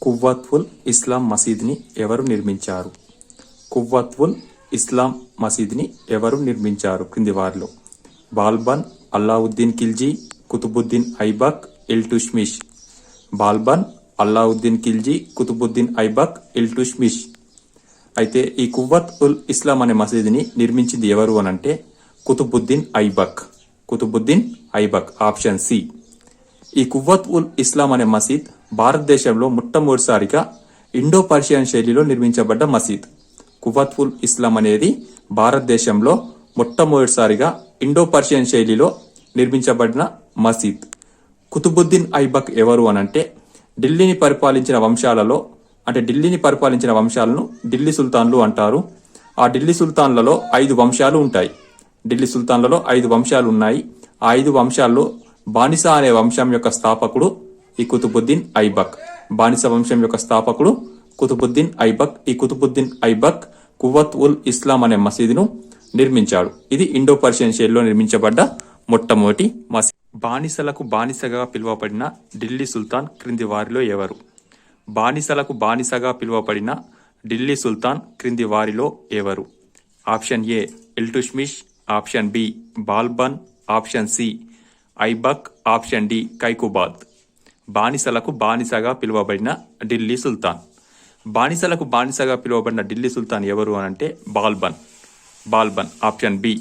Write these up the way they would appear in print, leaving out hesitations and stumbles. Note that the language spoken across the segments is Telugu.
కువ్వత్-ఉల్ ఇస్లాం మసీద్ని ఎవరు నిర్మించారు? కువ్వత్-ఉల్ ఇస్లాం మసీద్ని ఎవరు నిర్మించారు క్రింది వారిలో? బాల్బన్, అల్లావుద్దీన్ ఖిల్జీ, కుతుబుద్దీన్ ఐబక్, ఇల్టుష్మిష్. బాల్బన్, అల్లావుద్దీన్ ఖిల్జీ, కుతుబుద్దీన్ ఐబక్, ఇల్టుష్మిష్. అయితే ఈ కువ్వత్-ఉల్ ఇస్లాం అనే మసీదుని నిర్మించింది ఎవరు అనంటే కుతుబుద్దీన్ ఐబక్. Qutbuddin Aibak, option C. ఈ కువ్వత్-ఉల్ ఇస్లాం అనే మసీద్ భారతదేశంలో మొట్టమొదటిసారిగా ఇండో పర్షియన్ శైలిలో నిర్మించబడ్డ మసీద్. కువ్వత్-ఉల్ ఇస్లాం అనేది భారతదేశంలో మొట్టమొదటిసారిగా ఇండో పర్షియన్ శైలిలో నిర్మించబడిన మసీద్. కుతుబుద్దీన్ ఐబక్ ఎవరు అనంటే ఢిల్లీని పరిపాలించిన వంశాలను ఢిల్లీ సుల్తాన్లు అంటారు. ఆ ఢిల్లీ సుల్తాన్లలో 5 వంశాలు ఉంటాయి. ఢిల్లీ సుల్తాన్లలో 5 వంశాలు ఉన్నాయి. ఆ 5 వంశాల్లో బానిస అనే వంశం యొక్క స్థాపకుడు ఈ కుతుబుద్దీన్ ఐబక్. బానిస వంశం యొక్క స్థాపకుడు కుతుబుద్దీన్ ఐబక్. ఈ కుతుబుద్దీన్ ఐబక్ కువ్వత్-ఉల్ ఇస్లాం అనే మసీదును నిర్మించాడు. ఇది ఇండో పర్షియన్ శైలిలో నిర్మించబడ్డ మొట్టమొదటి మసీద్. బానిసలకు బానిసగా పిలువబడిన ఢిల్లీ సుల్తాన్ క్రింది వారిలో ఎవరు? బానిసలకు బానిసగా పిలువబడిన ఢిల్లీ సుల్తాన్ క్రింది వారిలో ఎవరు? Option A Iltutmish, option B Balban, option C Aibak, option D Kaiqubad. బానిసలకు బానిసగా పిలువబడిన ఢిల్లీ సుల్తాన్. బానిసలకు బానిసగా పిలువబడిన ఢిల్లీ సుల్తాన్ ఎవరు అనంటే బాల్బన్. Balban, option B.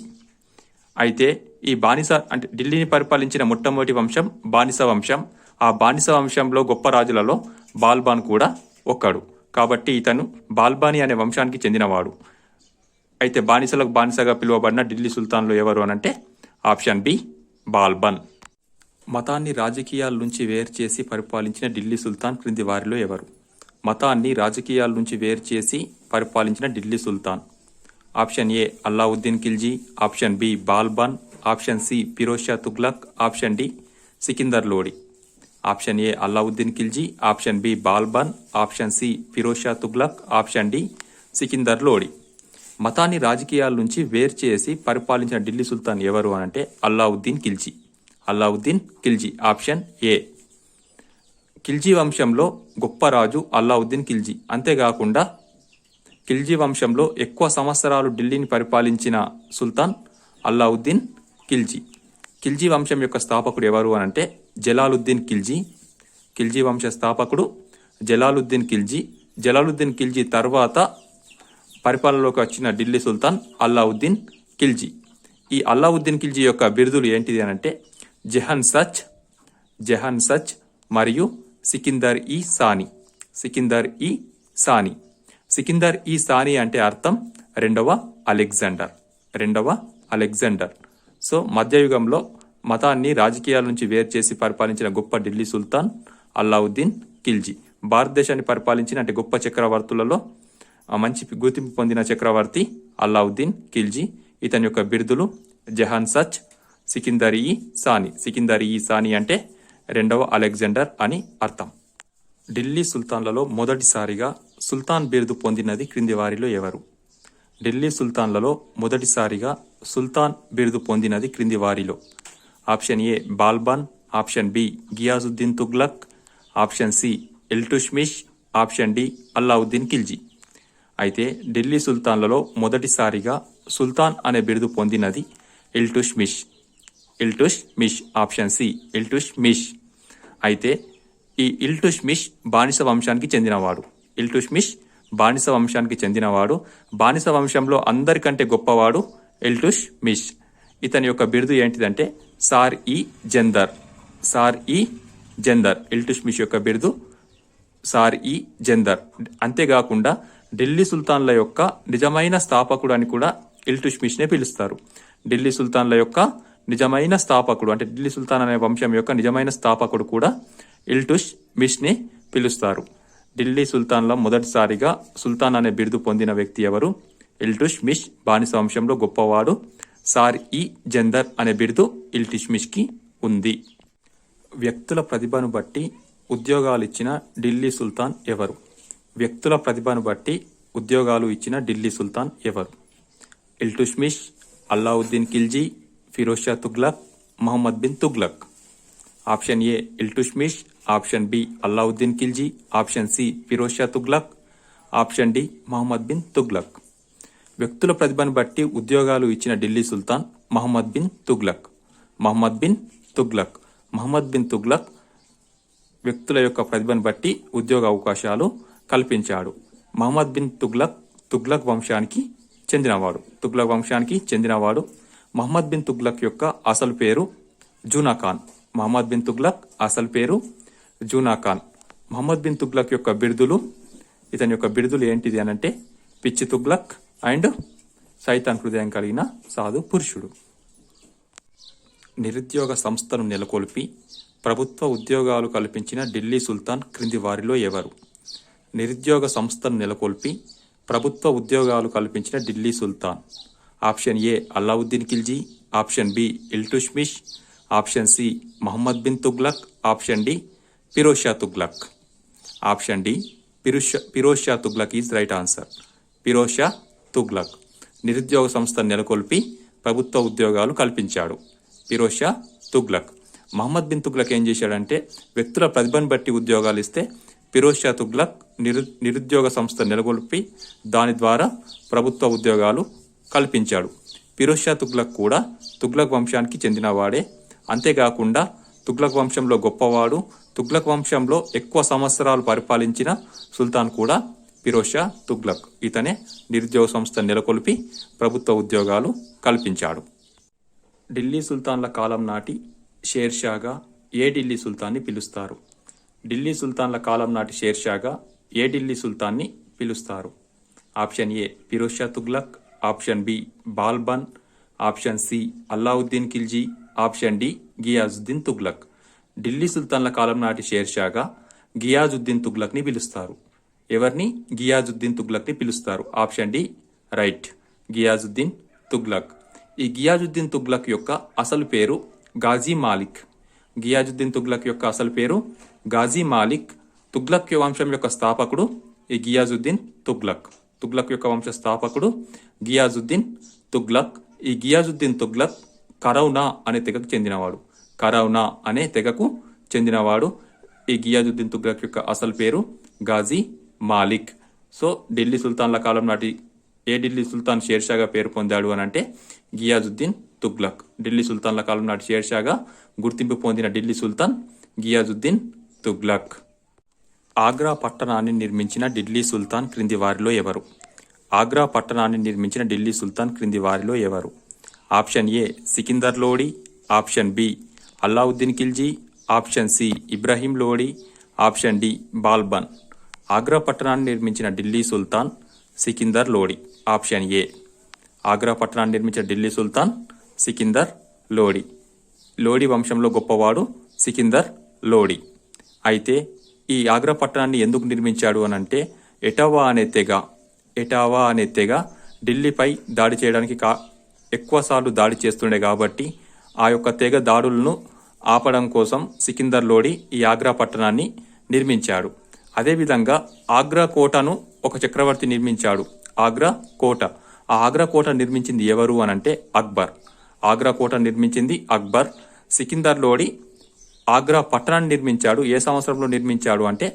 అయితే ఈ బానిస అంటే ఢిల్లీని పరిపాలించిన మొట్టమొదటి వంశం బానిస వంశం. ఆ బానిస వంశంలో గొప్ప రాజులలో బాల్బాన్ కూడా ఒకడు. కాబట్టి ఇతను బాల్బాని అనే వంశానికి చెందినవాడు. అయితే బానిసలకు బానిసగా పిలువబడిన ఢిల్లీ సుల్తాన్లు ఎవరు అనంటే ఆప్షన్ బి బాల్బన్. మతాన్ని రాజకీయాల నుంచి వేరు చేసి పరిపాలించిన ఢిల్లీ సుల్తాన్ క్రింది వారిలో ఎవరు? మతాన్ని రాజకీయాల నుంచి వేరు చేసి పరిపాలించిన ఢిల్లీ సుల్తాన్. Option A Alauddin Khilji, option B Balban, option C Firoz Shah Tughlaq, option D Sikandar Lodi. Option A Alauddin Khilji, option B Balban, option C Firoz Shah Tughlaq, option D Sikandar Lodi. మతాన్ని రాజకీయాల నుంచి వేరు చేసి పరిపాలించిన ఢిల్లీ సుల్తాన్ ఎవరు అనంటే అల్లావుద్దీన్ ఖిల్జీ. Alauddin Khilji, option A. ఖిల్జీ వంశంలో గొప్ప రాజు అల్లావుద్దీన్ ఖిల్జీ. అంతేకాకుండా ఖిల్జీ వంశంలో ఎక్కువ సంవత్సరాలు ఢిల్లీని పరిపాలించిన సుల్తాన్ అల్లావుద్దీన్ ఖిల్జీ. ఖిల్జీ వంశం యొక్క స్థాపకుడు ఎవరు అనంటే జలాలుద్దీన్ ఖిల్జీ. ఖిల్జీ వంశ స్థాపకుడు జలాలుద్దీన్ ఖిల్జీ. జలాలుద్దీన్ ఖిల్జీ తర్వాత పరిపాలనలోకి వచ్చిన ఢిల్లీ సుల్తాన్ అల్లావుద్దీన్ ఖిల్జీ. ఈ అల్లావుద్దీన్ ఖిల్జీ యొక్క బిరుదులు ఏంటిది అనంటే జహన్ సచ్ మరియు సికిందర్ ఈ సాని. సికిందర్ ఈ సాని. సికిందర్ ఈ సాని అంటే అర్థం రెండవ అలెగ్జాండర్. సో మధ్యయుగంలో మతాన్ని రాజకీయాల నుంచి వేరు చేసి పరిపాలించిన గొప్ప ఢిల్లీ సుల్తాన్ అల్లావుద్దీన్ ఖిల్జీ. భారతదేశాన్ని పరిపాలించిన అంటే గొప్ప చక్రవర్తులలో మంచి గుర్తింపు పొందిన చక్రవర్తి అల్లావుద్దీన్ ఖిల్జీ. ఇతని యొక్క బిరుదులు జహాన్ సచ్, సికిందర్ ఈ సాని. సికిందర్ ఈ సాని అంటే రెండవ అలెగ్జాండర్ అని అర్థం. ఢిల్లీ సుల్తాన్లలో మొదటిసారిగా సుల్తాన్ బిరుదు పొందినది క్రింది వారిలో ఎవరు? ఢిల్లీ సుల్తాన్లలో మొదటిసారిగా సుల్తాన్ బిరుదు పొందినది క్రింది వారిలో? Option A Balban, option B Ghiyasuddin Tughlaq, option C Iltutmish, option D Alauddin Khilji. అయితే ఢిల్లీ సుల్తాన్లలో మొదటిసారిగా సుల్తాన్ అనే బిరుదు పొందినది ఇల్టుష్మిష్. Option C Iltutmish. అయితే ఈ ఇల్టుష్మిష్ బానిస వంశానికి చెందినవాడు. బానిస వంశంలో అందరికంటే గొప్పవాడు ఇల్టుష్మిష్. ఇతని యొక్క బిరుదు ఏంటిదంటే సార్ ఈ జందర్. ఇల్టుష్మిష్ యొక్క బిరుదు సార్ ఈ జందర్. అంతేకాకుండా ఢిల్లీ సుల్తాన్ల యొక్క నిజమైన స్థాపకుడు అని కూడా ఇల్టుష్మిష్నే పిలుస్తారు. ఢిల్లీ సుల్తాన్ల యొక్క నిజమైన స్థాపకుడు అంటే ఢిల్లీ సుల్తాన్ అనే వంశం యొక్క నిజమైన స్థాపకుడు కూడా ఇల్టుష్మిష్నే పిలుస్తారు. ఢిల్లీ సుల్తాన్ల మొదటిసారిగా సుల్తాన్ అనే బిరుదు పొందిన వ్యక్తి ఎవరు? ఇల్టుష్మిష్. బానిస వంశంలో గొప్పవాడు సార్ ఈ జందర్ అనే బిరుదు ఇల్టుష్మిష్కి ఉంది. వ్యక్తుల ప్రతిభను బట్టి ఉద్యోగాలు ఇచ్చిన ఢిల్లీ సుల్తాన్ ఎవరు? వ్యక్తుల ప్రతిభను బట్టి ఉద్యోగాలు ఇచ్చిన ఢిల్లీ సుల్తాన్ ఎవరు? Iltutmish, Alauddin Khilji, Firoz Shah Tughlaq, Muhammad bin Tughlaq. Option A Iltutmish, option B Alauddin Khilji, option C Firoz Shah Tughlaq, option D Muhammad bin Tughlaq. వ్యక్తుల ప్రతిభను బట్టి ఉద్యోగాలు ఇచ్చిన ఢిల్లీ సుల్తాన్ మహమ్మద్ బిన్ తుగ్లక్. మహమ్మద్ బిన్ తుగ్లక్. మహమ్మద్ బిన్ తుగ్లక్ వ్యక్తుల యొక్క ప్రతిభను బట్టి ఉద్యోగ అవకాశాలు కల్పించాడు. మహమ్మద్ బిన్ తుగ్లక్ తుగ్లక్ వంశానికి చెందినవాడు. తుగ్లక్ వంశానికి చెందినవాడు. మహమ్మద్ బిన్ తుగ్లక్ యొక్క అసలు పేరు జూనా ఖాన్. మహమ్మద్ బిన్ తుగ్లక్ అసలు పేరు జూనా ఖాన్. మహమ్మద్ బిన్ తుగ్లక్ యొక్క బిరుదులు, ఇతని యొక్క బిరుదులు ఏంటిది అనంటే పిచ్చి తుగ్లక్ అండ్ సైతాన్ హృదయం కలిగిన సాధు పురుషుడు. నిరుద్యోగ సంస్థను నెలకొల్పి ప్రభుత్వ ఉద్యోగాలు కల్పించిన ఢిల్లీ సుల్తాన్ క్రింది వారిలో ఎవరు? నిరుద్యోగ సంస్థను నెలకొల్పి ప్రభుత్వ ఉద్యోగాలు కల్పించిన ఢిల్లీ సుల్తాన్. Option A Alauddin Khilji, option B Iltutmish, option C Muhammad bin Tughlaq, option D Firoz Shah Tughlaq. Option D Firoz Shah Tughlaq is right answer. Firoz Shah Tughlaq నిరుద్యోగ సంస్థను నెలకొల్పి ప్రభుత్వ ఉద్యోగాలు కల్పించాడు. ఫిరోజ్ షా తుగ్లక్. మహమ్మద్ బిన్ తుగ్లక్ ఏం చేశాడంటే వ్యక్తుల ప్రతిభను బట్టి ఉద్యోగాలు ఇస్తే ఫిరోజ్ షా తుగ్లక్ నిరుద్యోగ సంస్థ నెలకొల్పి దాని ద్వారా ప్రభుత్వ ఉద్యోగాలు కల్పించాడు. ఫిరోజ్ షా తుగ్లక్ కూడా తుగ్లక్ వంశానికి చెందినవాడే. అంతేకాకుండా తుగ్లక్ వంశంలో గొప్పవాడు. తుగ్లక్ వంశంలో ఎక్కువ సంవత్సరాలు పరిపాలించిన సుల్తాన్ కూడా ఫిరోజ్ షా తుగ్లక్. ఇతనే నిరుద్యోగ సంస్థ నెలకొల్పి ప్రభుత్వ ఉద్యోగాలు కల్పించాడు. ఢిల్లీ సుల్తాన్ల కాలం నాటి షేర్ షాగా ఏ ఢిల్లీ సుల్తాన్ని పిలుస్తారు? ఢిల్లీ సుల్తాన్ల కాలం నాటి షేర్ షాగా ఏ ఢిల్లీ సుల్తాన్ని పిలుస్తారు? Option A Firoz Shah Tughlaq, option B Balban, option C Alauddin Khilji, option D Ghiyasuddin Tughlaq. Delhi సుల్తాన్ల కాలం నాటి షేర్ షాగా గియాజుద్దీన్ తుగ్లక్ని పిలుస్తారు. ఎవరిని? గియాజుద్దీన్ తుగ్లక్ని పిలుస్తారు. Option D right, Ghiyasuddin Tughlaq. ఈ గియాజుద్దీన్ తుగ్లక్ యొక్క అసలు పేరు గాజీ మాలిక్. గియాజుద్దీన్ తుగ్లక్ యొక్క అసలు పేరు గాజీ మాలిక్. తుగ్లక్ వంశం యొక్క స్థాపకుడు ఈ గియాజుద్దీన్ తుగ్లక్. తుగ్లక్ యొక్క వంశ స్థాపకుడు గియాజుద్దీన్ తుగ్లక్. ఈ గియాజుద్దీన్ తుగ్లక్ కరౌనా అనే తెగకు చెందినవాడు. కరౌనా అనే తెగకు చెందినవాడు. ఈ గియాజుద్దీన్ తుగ్లక్ యొక్క అసలు పేరు గాజీ మాలిక్. సో ఢిల్లీ సుల్తాన్ల కాలం నాటి ఏ ఢిల్లీ సుల్తాన్ షేర్షాగా పేరు పొందాడు అని అంటే గియాజుద్దీన్ తుగ్లక్. ఢిల్లీ సుల్తాన్ల కాలం నాటి షేర్షాగా గుర్తింపు పొందిన ఢిల్లీ సుల్తాన్ గియాజుద్దీన్ తుగ్లక్. ఆగ్రా పట్టణాన్ని నిర్మించిన ఢిల్లీ సుల్తాన్ క్రింది వారిలో ఎవరు? ఆగ్రా పట్టణాన్ని నిర్మించిన ఢిల్లీ సుల్తాన్ క్రింది వారిలో ఎవరు? Option A Sikandar Lodi, option B Alauddin Khilji, option C Ibrahim Lodi, option D Balban. Agra పట్టణాన్ని నిర్మించిన ఢిల్లీ సుల్తాన్ సికిందర్ లోడి. Option A. ఆగ్రా పట్టణాన్ని నిర్మించిన ఢిల్లీ సుల్తాన్ సికిందర్ లోడి. లోడి వంశంలో గొప్పవాడు సికిందర్ లోడి. అయితే ఈ ఆగ్రా పట్టణాన్ని ఎందుకు నిర్మించాడు అని అంటే ఎటావా అనే తెగ ఢిల్లీపై దాడి చేయడానికి ఎక్కువసార్లు దాడి చేస్తుండే కాబట్టి ఆ యొక్క తెగ దాడులను ఆపడం కోసం సికిందర్ లోడి ఈ ఆగ్రా పట్టణాన్ని నిర్మించాడు. అదేవిధంగా ఆగ్రా కోటను ఒక చక్రవర్తి నిర్మించాడు. ఆగ్రా కోట. ఆ ఆగ్రా కోట నిర్మించింది ఎవరు అనంటే అక్బర్. ఆగ్రా కోట నిర్మించింది అక్బర్. సికిందర్ లోడి ఆగ్రా పట్టణాన్ని నిర్మించాడు. ఏ సంవత్సరంలో నిర్మించాడు అంటే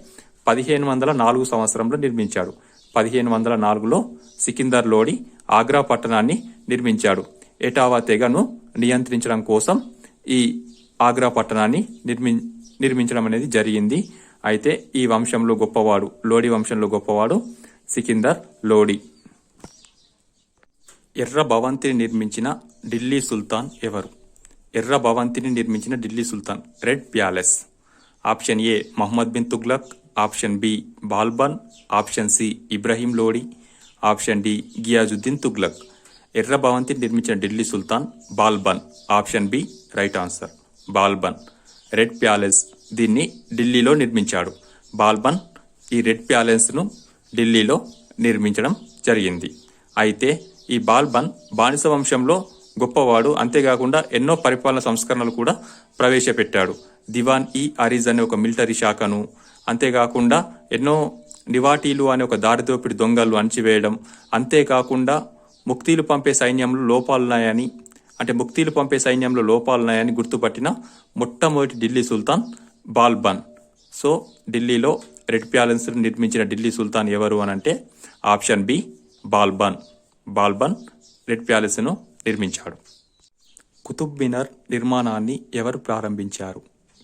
1504 సంవత్సరంలో నిర్మించాడు. 1504లో సికిందర్ లోడి ఆగ్రా పట్టణాన్ని నిర్మించాడు. ఎటావా తెగను నియంత్రించడం కోసం ఈ ఆగ్రా పట్టణాన్ని నిర్మించడం అనేది జరిగింది. అయితే ఈ వంశంలో గొప్పవాడు, లోడి వంశంలో గొప్పవాడు సికిందర్ లోడి. ఎర్ర భవంతిని నిర్మించిన ఢిల్లీ సుల్తాన్ ఎవరు? ఎర్ర భవంతిని నిర్మించిన ఢిల్లీ సుల్తాన్ red palace. Option A Muhammad bin Tughlaq, option B Balban, option C Ibrahim Lodi, option D Ghiyasuddin Tughlaq. ఎర్ర భవంతిని నిర్మించిన ఢిల్లీ సుల్తాన్ Balban. Option B right answer, Balban. Red palace దీన్ని ఢిల్లీలో నిర్మించాడు. బాల్బన్ ఈ రెడ్ ప్యాలెస్ను ఢిల్లీలో నిర్మించడం జరిగింది. అయితే ఈ బాల్బన్ బానిస వంశంలో గొప్పవాడు. అంతేకాకుండా ఎన్నో పరిపాలన సంస్కరణలు కూడా ప్రవేశపెట్టాడు. దివాన్ ఈ అరీజ్ అనే ఒక మిలిటరీ శాఖను, అంతేకాకుండా ఎన్నో నివాటీలు అనే ఒక దారిదోపిడి దొంగలు అణచివేయడం, అంతేకాకుండా ముక్తీలు పంపే సైన్యంలో లోపాలున్నాయని, అంటే ముక్తీలు పంపే సైన్యంలో లోపాలున్నాయని గుర్తుపట్టిన మొట్టమొదటి ఢిల్లీ సుల్తాన్ బాల్బన్. సో ఢిల్లీలో రెడ్ ప్యాలెస్ నిర్మించిన ఢిల్లీ సుల్తాన్ ఎవరు అని అంటే option B Balban. Balban red ప్యాలెస్ను నిర్మించాడు. కుతుబ్ మినార్ నిర్మాణాన్ని ఎవరు ప్రారంభించారు?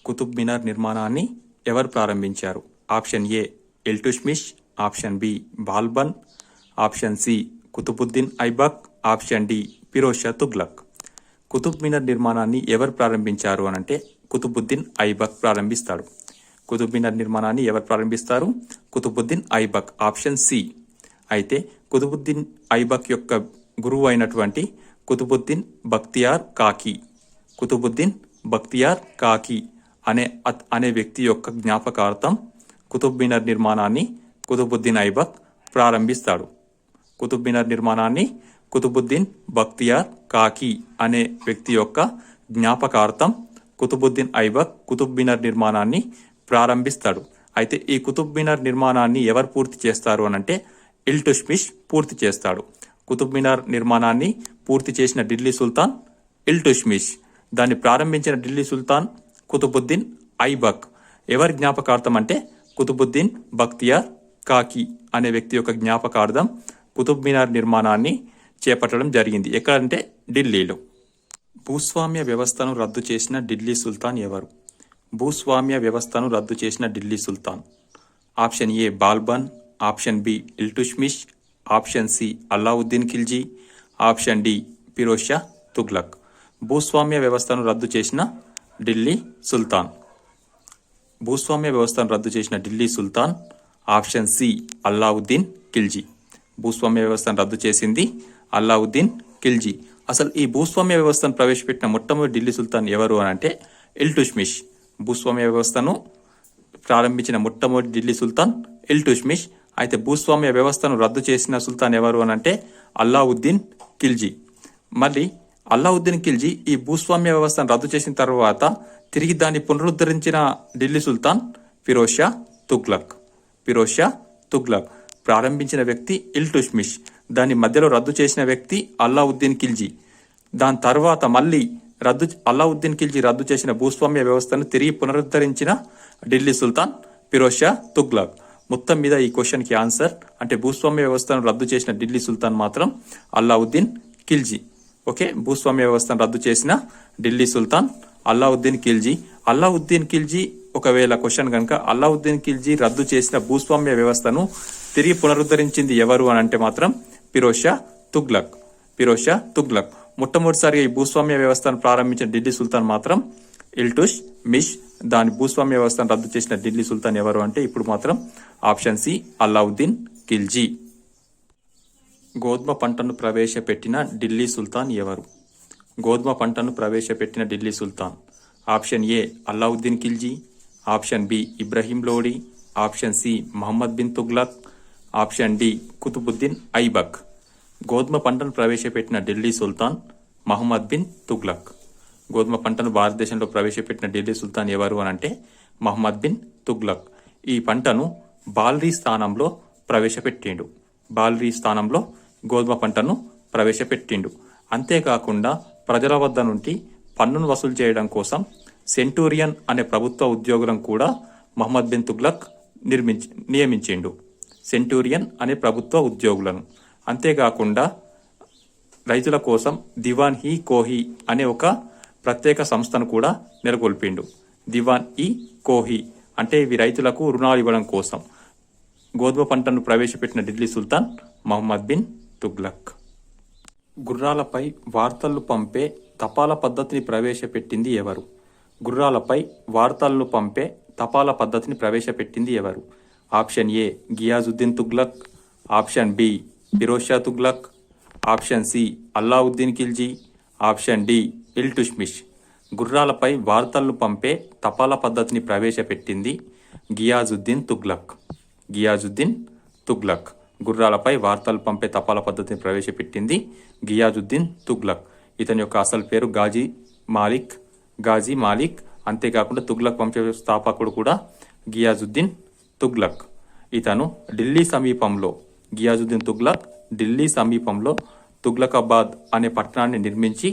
కుతుబ్ మినార్ నిర్మాణాన్ని ఎవరు ప్రారంభించారు? Option A Iltutmish, option B Balban, option C Qutbuddin Aibak, option D Firoz Shah Tughlaq. Qutub Minar నిర్మాణాన్ని ఎవరు ప్రారంభించారు అని అంటే కుతుబుద్దీన్ ఐబక్ ప్రారంభిస్తాడు. కుతుబ్ మినార్ నిర్మాణాన్ని ఎవరు ప్రారంభిస్తారు? Qutbuddin Aibak, option C. అయితే కుతుబుద్దీన్ ఐబక్ యొక్క గురువు అయినటువంటి కుతుబుద్దీన్ బక్తియార్ కాకి, కుతుబుద్దీన్ బక్తియార్ కాకి అనే వ్యక్తి యొక్క జ్ఞాపకార్థం కుతుబ్ మినార్ నిర్మాణాన్ని కుతుబుద్దీన్ ఐబక్ ప్రారంభిస్తాడు. కుతుబ్ మినార్ నిర్మాణాన్ని కుతుబుద్దీన్ బక్తియార్ కాకి అనే వ్యక్తి యొక్క జ్ఞాపకార్థం కుతుబుద్దీన్ ఐబక్ కుతుబ్ మినార్ నిర్మాణాన్ని ప్రారంభిస్తాడు. అయితే ఈ కుతుబ్ మినార్ నిర్మాణాన్ని ఎవరు పూర్తి చేస్తారు అని అంటే ఇల్టుష్మిష్ పూర్తి చేస్తాడు. కుతుబ్ మినార్ నిర్మాణాన్ని పూర్తి చేసిన ఢిల్లీ సుల్తాన్ ఇల్టుష్మిష్. దాన్ని ప్రారంభించిన ఢిల్లీ సుల్తాన్ కుతుబుద్దీన్ ఐబక్. ఎవరి జ్ఞాపకార్థం అంటే కుతుబుద్దీన్ బక్తియార్ కాకి అనే వ్యక్తి యొక్క జ్ఞాపకార్థం కుతుబ్ మినార్ నిర్మాణాన్ని చేపట్టడం జరిగింది. ఎక్కడంటే ఢిల్లీలో. భూస్వామ్య వ్యవస్థను రద్దు చేసిన ఢిల్లీ సుల్తాన్ ఎవరు? భూస్వామ్య వ్యవస్థను రద్దు చేసిన ఢిల్లీ సుల్తాన్. Option A Balban, option B Iltutmish, option C Alauddin Khilji, option D Firoz Shah Tughlaq. భూస్వామ్య వ్యవస్థను రద్దు చేసిన ఢిల్లీ సుల్తాన్. భూస్వామ్య వ్యవస్థను రద్దు చేసిన ఢిల్లీ సుల్తాన్ ఆప్షన్ సి అల్లావుద్దీన్ ఖిల్జీ. భూస్వామ్య వ్యవస్థను రద్దు చేసింది అల్లావుద్దీన్ ఖిల్జీ. అసలు ఈ భూస్వామ్య వ్యవస్థను ప్రవేశపెట్టిన మొట్టమొదటి ఢిల్లీ సుల్తాన్ ఎవరు అని అంటే ఇల్టుష్మిష్. భూస్వామ్య వ్యవస్థను ప్రారంభించిన మొట్టమొదటి ఢిల్లీ సుల్తాన్ ఇల్టుష్మిష్. అయితే భూస్వామ్య వ్యవస్థను రద్దు చేసిన సుల్తాన్ ఎవరు అని అంటే అల్లావుద్దీన్ ఖిల్జీ. మళ్ళీ అల్లావుద్దీన్ ఖిల్జీ ఈ భూస్వామ్య వ్యవస్థను రద్దు చేసిన తర్వాత తిరిగి దాన్ని పునరుద్ధరించిన ఢిల్లీ సుల్తాన్ ఫిరోజ్ షా తుగ్లక్. ఫిరోజ్ షా తుగ్లక్ ప్రారంభించిన వ్యక్తి ఇల్టుష్మిష్. దాన్ని మధ్యలో రద్దు చేసిన వ్యక్తి అల్లావుద్దీన్ ఖిల్జీ. దాని తర్వాత మళ్ళీ అల్లావుద్దీన్ ఖిల్జీ రద్దు చేసిన భూస్వామ్య వ్యవస్థను తిరిగి పునరుద్ధరించిన ఢిల్లీ సుల్తాన్ ఫిరోజ్ షా తుగ్లక్. మొత్తం మీద ఈ క్వశ్చన్కి ఆన్సర్ అంటే భూస్వామ్య వ్యవస్థను రద్దు చేసిన ఢిల్లీ సుల్తాన్ మాత్రం అల్లావుద్దీన్ ఖిల్జీ. ఓకే, భూస్వామ్య వ్యవస్థను రద్దు చేసిన ఢిల్లీ సుల్తాన్ అల్లావుద్దీన్ ఖిల్జీ. అల్లావుద్దీన్ ఖిల్జీ ఒకవేళ క్వశ్చన్ కనుక అల్లావుద్దీన్ ఖిల్జీ రద్దు చేసిన భూస్వామ్య వ్యవస్థను తిరిగి పునరుద్ధరించింది ఎవరు అని అంటే మాత్రం ఫిరోజ్ షా తుగ్లక్. ఫిరోజ్ షా తుగ్లక్. మొట్టమొదటిసారిగా ఈ భూస్వామ్య వ్యవస్థను ప్రారంభించిన ఢిల్లీ సుల్తాన్ మాత్రం ఇల్టుష్మిష్. దాని భూస్వామ్య వ్యవస్థను రద్దు చేసిన ఢిల్లీ సుల్తాన్ ఎవరు అంటే ఇప్పుడు మాత్రం ఆప్షన్ సి అల్లావుద్దీన్ ఖిల్జీ. గోధుమ పంటను ప్రవేశపెట్టిన ఢిల్లీ సుల్తాన్ ఎవరు? గోధుమ పంటను ప్రవేశపెట్టిన ఢిల్లీ సుల్తాన్. Option A Alauddin Khilji, option B Ibrahim Lodi, option C Muhammad bin Tughlaq, option D Qutbuddin Aibak. గోధుమ పంటను ప్రవేశపెట్టిన ఢిల్లీ సుల్తాన్ మహమ్మద్ బిన్ తుగ్లక్. గోధుమ పంటను భారతదేశంలో ప్రవేశపెట్టిన ఢిల్లీ సుల్తాన్ ఎవరు అని అంటే మహమ్మద్ బిన్ తుగ్లక్. ఈ పంటను బాల్రీ స్థానంలో ప్రవేశపెట్టిండు. బాల్రీ స్థానంలో గోధుమ పంటను ప్రవేశపెట్టిండు. అంతేకాకుండా ప్రజల వద్ద నుండి పన్నును వసూలు చేయడం కోసం సెంటూరియన్ అనే ప్రభుత్వ ఉద్యోగులను కూడా మహమ్మద్ బిన్ తుగ్లక్ నియమించిండు. సెంటూరియన్ అనే ప్రభుత్వ ఉద్యోగులను. అంతేకాకుండా రైతుల కోసం దివాన్ ఈ కోహి అనే ఒక ప్రత్యేక సంస్థను కూడా నెలకొల్పిండు. దివాన్ ఈ కోహి అంటే ఇవి రైతులకు రుణాలు ఇవ్వడం కోసం. గోధుమ పంటను ప్రవేశపెట్టిన ఢిల్లీ సుల్తాన్ మహమ్మద్ బిన్ తుగ్లక్. గుర్రాలపై వార్తలు పంపే తపాలా పద్ధతిని ప్రవేశపెట్టింది ఎవరు? గుర్రాలపై వార్తలను పంపే తపాలా పద్ధతిని ప్రవేశపెట్టింది ఎవరు? Option A Ghiyasuddin Tughlaq, option B Firoz Shah Tughlaq, option C Alauddin Khilji, option D Iltutmish. గుర్రాలపై వార్తలను పంపే తపాలా పద్ధతిని ప్రవేశపెట్టింది గియాజుద్దీన్ తుగ్లక్. గియాజుద్దీన్ తుగ్లక్. గుర్రాలపై వార్తలు పంపే తపాలా పద్ధతిని ప్రవేశపెట్టింది గియాజుద్దీన్ తుగ్లక్. ఇతని యొక్క అసలు పేరు గాజీ మాలిక్. అంతేకాకుండా తుగ్లక్ వంశ స్థాపకుడు కూడా గియాజుద్దీన్ తుగ్లక్. ఇతను గియాజుద్దీన్ తుగ్లక్ ఢిల్లీ సమీపంలో తుగ్లకాబాద్ అనే పట్టణాన్ని నిర్మించి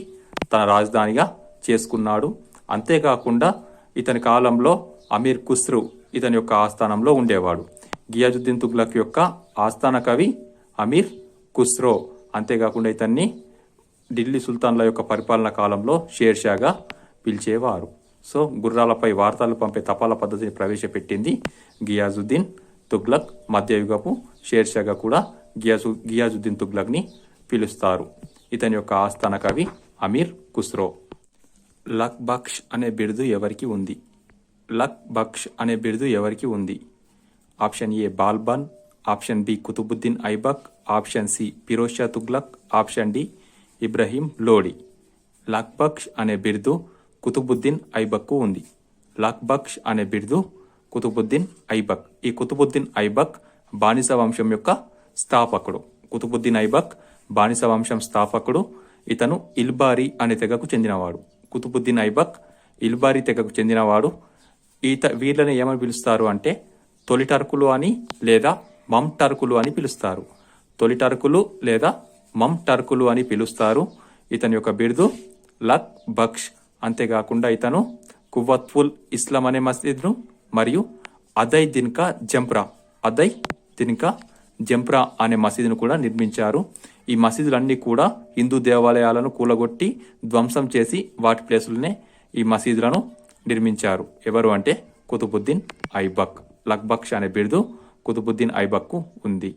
తన రాజధానిగా చేసుకున్నాడు. అంతేకాకుండా ఇతని కాలంలో అమీర్ ఖుస్రూ ఇతని యొక్క ఆస్థానంలో ఉండేవాడు. గియాజుద్దీన్ తుగ్లక్ యొక్క ఆస్థాన కవి అమీర్ ఖుస్రో. అంతేకాకుండా ఇతన్ని ఢిల్లీ సుల్తాన్ల యొక్క పరిపాలన కాలంలో షేర్షాగా పిలిచేవారు. సో గుర్రాలపై వార్తలు పంపే తపాలా పద్ధతిని ప్రవేశపెట్టింది గియాజుద్దీన్ తుగ్లక్. మధ్యయుగపు షేర్షాగా కూడా గియాజుద్దీన్ తుగ్లక్ని పిలుస్తారు. ఇతని యొక్క ఆస్థాన కవి అమీర్ ఖుస్రో. లక్ బక్ష్ అనే బిరుదు ఎవరికి ఉంది? లక్ బక్ష్ అనే బిరుదు ఎవరికి ఉంది? Option A Balban, option B Qutbuddin Aibak, option C Firoz Shah Tughlaq, option D Ibrahim Lodi. Lakh Bakhsh అనే బిరుదు కుతుబుద్దీన్ ఐబక్కు ఉంది. లక్ బక్ష్ అనే బిరుదు కుతుబుద్దీన్ ఐబక్. ఈ కుతుబుద్దీన్ ఐబక్ బానిస వంశం యొక్క స్థాపకుడు. కుతుబుద్దీన్ ఐబక్ బానిస వంశం స్థాపకుడు. ఇతను ఇల్బారీ అనే తెగకు చెందినవాడు. కుతుబుద్దీన్ ఐబక్ ఇల్బారీ తెగకు చెందినవాడు. వీళ్ళని ఏమని పిలుస్తారు అంటే తొలి టర్కులు అని లేదా మమ్ టర్కులు అని పిలుస్తారు. తొలి టర్కులు లేదా మమ్ టర్కులు అని పిలుస్తారు. ఇతని యొక్క బిరుదు లక్ బక్ష్. అంతేకాకుండా ఇతను కువ్వత్ఫుల్ ఇస్లాం అనే మసీద్ను మరియు అదై దిన్కా జంప్రా అనే మసీదును కూడా నిర్మించారు. ఈ మసీదులన్నీ కూడా హిందూ దేవాలయాలను కూలగొట్టి ధ్వంసం చేసి వాటి ప్లేసులనే ఈ మసీదులను నిర్మించారు. ఎవరు అంటే కుతుబుద్దీన్ ఐబక్. లక్ బక్ష్ అనే బిరుదు కుతుబుద్దీన్ ఐబక్కు ఉంది.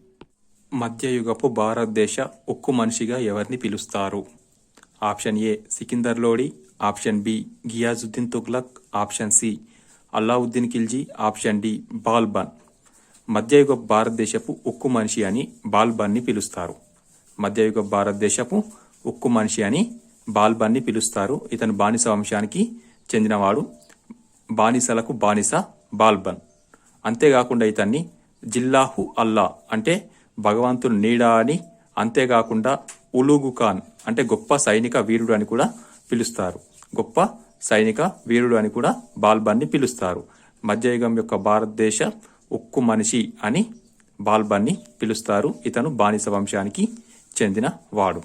మధ్యయుగపు భారతదేశ ఉక్కు మనిషిగా ఎవరిని పిలుస్తారు? Option A Sikandar Lodi, option B Ghiyasuddin Tughlaq, option C Alauddin Khilji, option D Balban. మధ్యయుగ భారతదేశపు ఉక్కు మనిషి అని బాల్బన్ని పిలుస్తారు. మధ్యయుగ భారతదేశపు ఉక్కు మనిషి అని బాల్బన్ని పిలుస్తారు. ఇతను బానిస వంశానికి చెందినవాడు. బానిసలకు బానిస బాల్బన్. అంతేకాకుండా ఇతన్ని జిల్లాహు అల్లా అంటే భగవంతుని నీడ అని, అంతేకాకుండా ఉలుగు ఖాన్ అంటే గొప్ప సైనిక వీరుడు అని కూడా పిలుస్తారు. గొప్ప సైనిక వీరుడు అని కూడా బాల్బన్ని పిలుస్తారు. మధ్యయుగం యొక్క భారతదేశ ఉక్కు మనిషి అని బాల్బన్ని పిలుస్తారు. ఇతను బానిస వంశానికి చెందిన వాడు.